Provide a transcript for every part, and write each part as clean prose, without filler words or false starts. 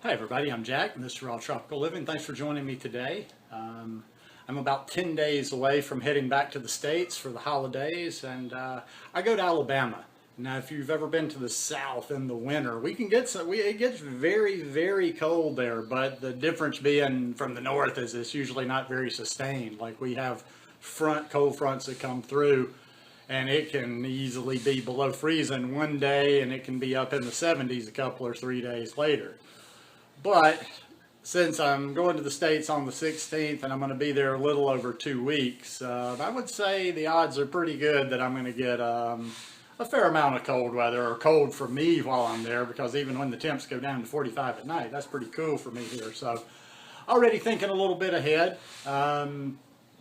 Hi everybody, I'm Jack and this is Raw Tropical Living. Thanks for joining me today. I'm about 10 days away from heading back to the States for the holidays, and I go to Alabama. Now if you've ever been to the South in the winter, it gets very, very cold there, but the difference being from the North is it's usually not very sustained. Like we have cold fronts that come through, and it can easily be below freezing one day and it can be up in the 70s a couple or 3 days later. But since I'm going to the States on the 16th and I'm going to be there a little over 2 weeks, I would say the odds are pretty good that I'm going to get a fair amount of cold weather, or cold for me while I'm there, because even when the temps go down to 45 at night, that's pretty cool for me here. So already thinking a little bit ahead.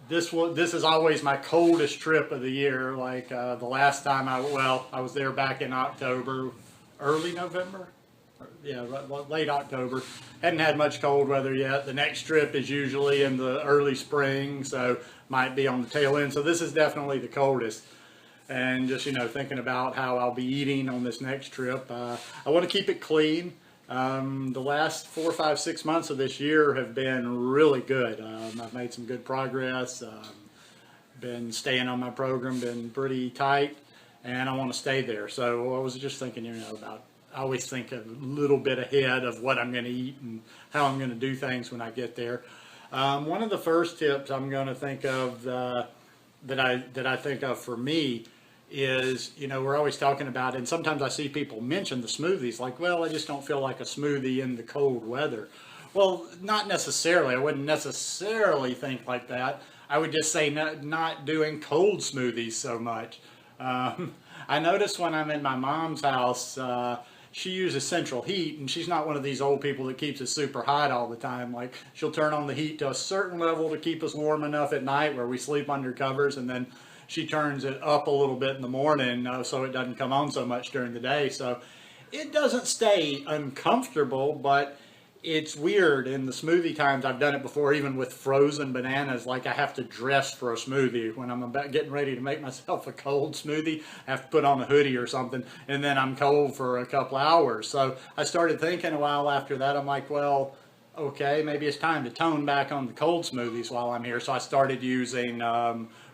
This is always my coldest trip of the year. Like the last time I was there back in October, early November. Yeah, late October. Hadn't had much cold weather yet. The next trip is usually in the early spring, so might be on the tail end. So this is definitely the coldest. And just, thinking about how I'll be eating on this next trip. I want to keep it clean. The last 4, 5, 6 months of this year have been really good. I've made some good progress. Been staying on my program, been pretty tight, and I want to stay there. So I was just thinking, I always think a little bit ahead of what I'm going to eat and how I'm going to do things when I get there. One of the first tips I'm going to think of that I think of for me is, we're always talking about, and sometimes I see people mention the smoothies, like, well, I just don't feel like a smoothie in the cold weather. Well, not necessarily. I wouldn't necessarily think like that. I would just say not doing cold smoothies so much. I notice when I'm in my mom's house, she uses central heat, and she's not one of these old people that keeps it super hot all the time. Like, she'll turn on the heat to a certain level to keep us warm enough at night where we sleep under covers, and then she turns it up a little bit in the morning so it doesn't come on so much during the day. So it doesn't stay uncomfortable, but it's weird. In the smoothie times, I've done it before, even with frozen bananas. Like, I have to dress for a smoothie. When I'm about getting ready to make myself a cold smoothie, I have to put on a hoodie or something, and then I'm cold for a couple hours. So I started thinking a while after that, I'm like, well, okay, maybe it's time to tone back on the cold smoothies while I'm here. So I started using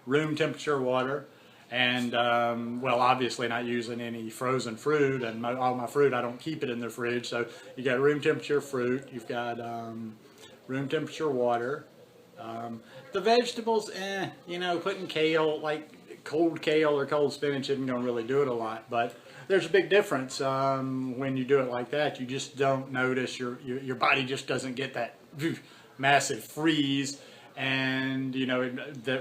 room temperature water. And, obviously not using any frozen fruit, and all my fruit, I don't keep it in the fridge. So you got room temperature fruit, you've got room temperature water. The vegetables, putting kale, like cold kale or cold spinach isn't going to really do it a lot. But there's a big difference when you do it like that. You just don't notice, your body just doesn't get that massive freeze, and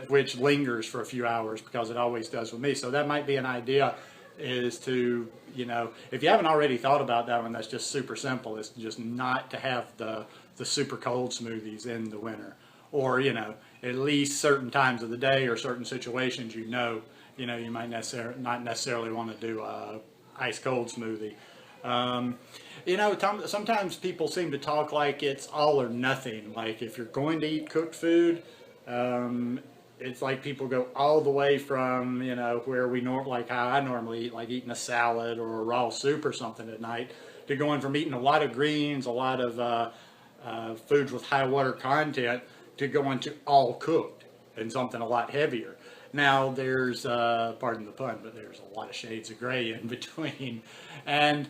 which lingers for a few hours, because it always does with me. So that might be an idea, is to, if you haven't already thought about that one, that's just super simple, is just not to have the super cold smoothies in the winter, or at least certain times of the day or certain situations, you might not necessarily want to do a ice cold smoothie. Sometimes people seem to talk like it's all or nothing. Like, if you're going to eat cooked food, it's like people go all the way from, where like how I normally eat, like eating a salad or a raw soup or something at night, to going from eating a lot of greens, a lot of foods with high water content, to going to all cooked and something a lot heavier. Now, there's, pardon the pun, but there's a lot of shades of gray in between. And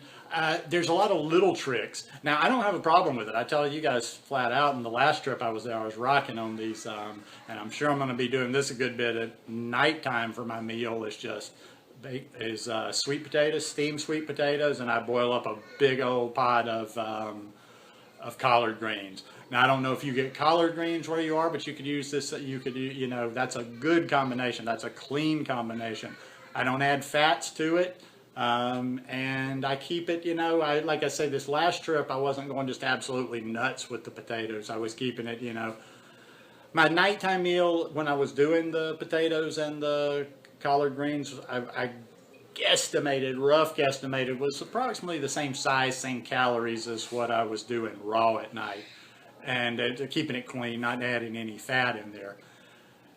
there's a lot of little tricks. Now, I don't have a problem with it. I tell you guys flat out, in the last trip I was there, I was rocking on these, and I'm sure I'm going to be doing this a good bit at nighttime for my meal. It's just sweet potatoes, steamed sweet potatoes, and I boil up a big old pot of collard greens. Now, I don't know if you get collard greens where you are, but you could use this. That's a good combination. That's a clean combination. I don't add fats to it, and I keep it. Like I said, this last trip, I wasn't going just absolutely nuts with the potatoes. I was keeping it. My nighttime meal, when I was doing the potatoes and the collard greens, I rough guesstimated, was approximately the same size, same calories as what I was doing raw at night. And keeping it clean, not adding any fat in there.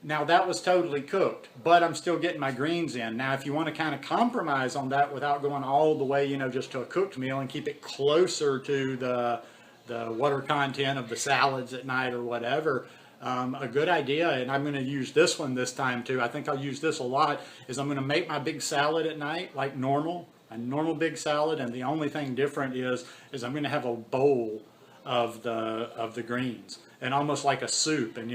Now, that was totally cooked, but I'm still getting my greens in. Now, if you want to kind of compromise on that without going all the way, just to a cooked meal, and keep it closer to the water content of the salads at night or whatever. A good idea, and I'm going to use this one this time too. I think I'll use this a lot. Is I'm going to make my big salad at night like normal, a normal big salad, and the only thing different is I'm going to have a bowl of the greens, and almost like a soup. And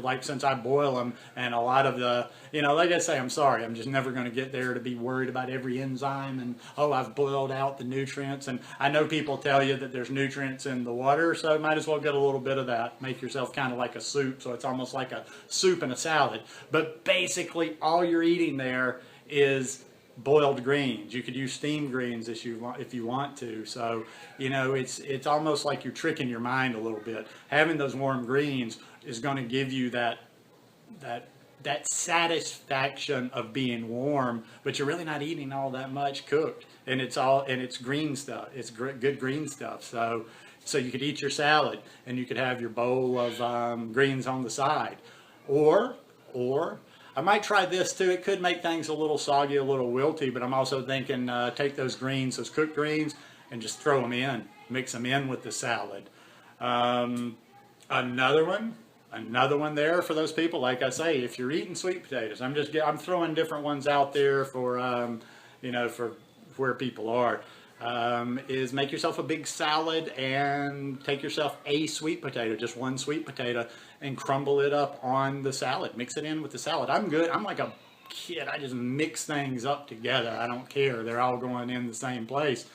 like, since I boil them, and a lot of the, like I say, I'm sorry, I'm just never going to get there to be worried about every enzyme, and I've boiled out the nutrients. And I know people tell you that there's nutrients in the water, so might as well get a little bit of that. Make yourself kind of like a soup, so it's almost like a soup and a salad. But basically all you're eating there is boiled greens. You could use steamed greens if you want to. So it's almost like you're tricking your mind a little bit. Having those warm greens is going to give you that satisfaction of being warm, but you're really not eating all that much cooked, and it's green stuff. It's good green stuff. So you could eat your salad, and you could have your bowl of greens on the side, or I might try this too. It could make things a little soggy, a little wilty, but I'm also thinking take those greens, those cooked greens, and just throw them in, mix them in with the salad. Another one there for those people. Like I say, if you're eating sweet potatoes, I'm throwing different ones out there for for where people are. Is make yourself a big salad and take yourself a sweet potato, just one sweet potato, and crumble it up on the salad. Mix it in with the salad. I'm good. I'm like a kid. I just mix things up together. I don't care. They're all going in the same place.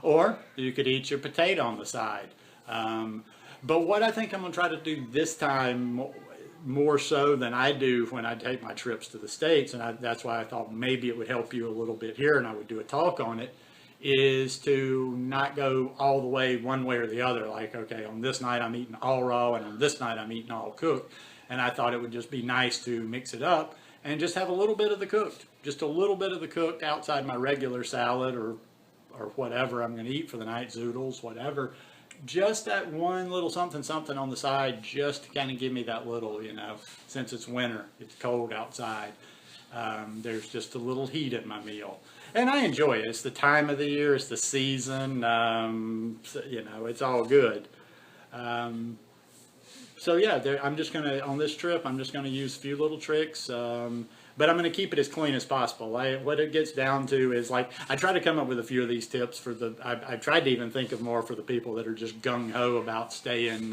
Or you could eat your potato on the side. But what I think I'm going to try to do this time, more so than I do when I take my trips to the States, and that's why I thought maybe it would help you a little bit here, and I would do a talk on it, is to not go all the way one way or the other. Like, okay, on this night I'm eating all raw, and on this night I'm eating all cooked. And I thought it would just be nice to mix it up and just have a little bit of the cooked, just a little bit of the cooked outside my regular salad or whatever I'm going to eat for the night, zoodles, whatever. Just that one little something on the side, just to kind of give me that little, since it's winter, it's cold outside. There's just a little heat in my meal. And I enjoy it. It's the time of the year. It's the season. It's all good. So yeah, I'm just going to, on this trip, I'm just going to use a few little tricks. But I'm going to keep it as clean as possible. What it gets down to is, like, I try to come up with a few of these tips for I tried to even think of more for the people that are just gung-ho about staying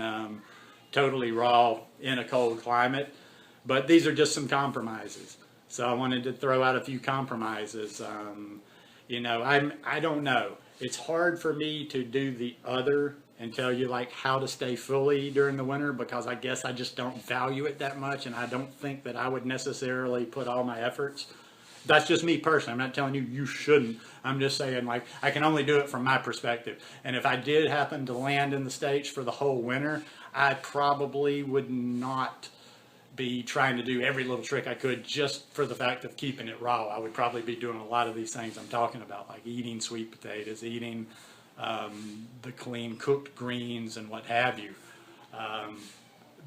totally raw in a cold climate. But these are just some compromises. So I wanted to throw out a few compromises. I don't know. It's hard for me to do the other and tell you like how to stay fully during the winter, because I guess I just don't value it that much, and I don't think that I would necessarily put all my efforts. That's just me personally. I'm not telling you you shouldn't. I'm just saying, like, I can only do it from my perspective. And if I did happen to land in the States for the whole winter, I probably would not be trying to do every little trick I could just for the fact of keeping it raw. I would probably be doing a lot of these things I'm talking about, like eating sweet potatoes, eating the clean cooked greens and what have you.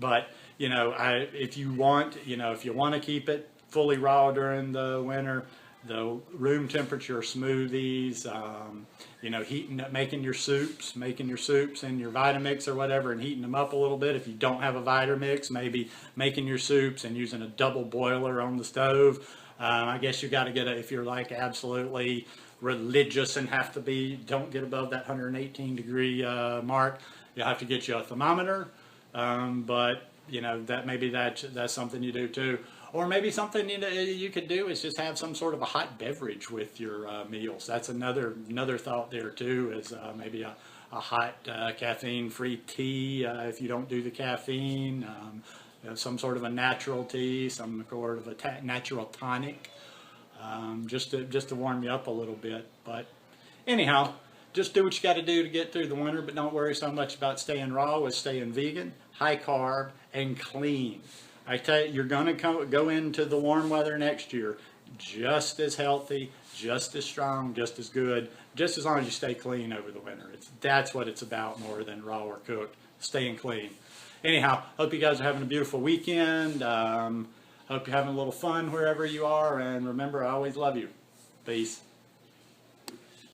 But if you want to keep it fully raw during the winter, the room temperature smoothies, making your soups and your Vitamix or whatever, and heating them up a little bit. If you don't have a Vitamix, maybe making your soups and using a double boiler on the stove. I guess you got to get if you're like absolutely religious and don't get above that 118 degree mark, you'll have to get you a thermometer. But that's something you do too. Or maybe something you could do is just have some sort of a hot beverage with your meals. That's another thought there too, is maybe a hot caffeine-free tea if you don't do the caffeine. Some sort of a natural tea, some sort of a natural tonic, just to warm you up a little bit. But anyhow, just do what you got to do to get through the winter, but don't worry so much about staying raw as staying vegan, high carb, and clean. I tell you, you're going to go into the warm weather next year just as healthy, just as strong, just as good, just as long as you stay clean over the winter. That's what it's about more than raw or cooked, staying clean. Anyhow, hope you guys are having a beautiful weekend. Hope you're having a little fun wherever you are, and remember, I always love you. Peace.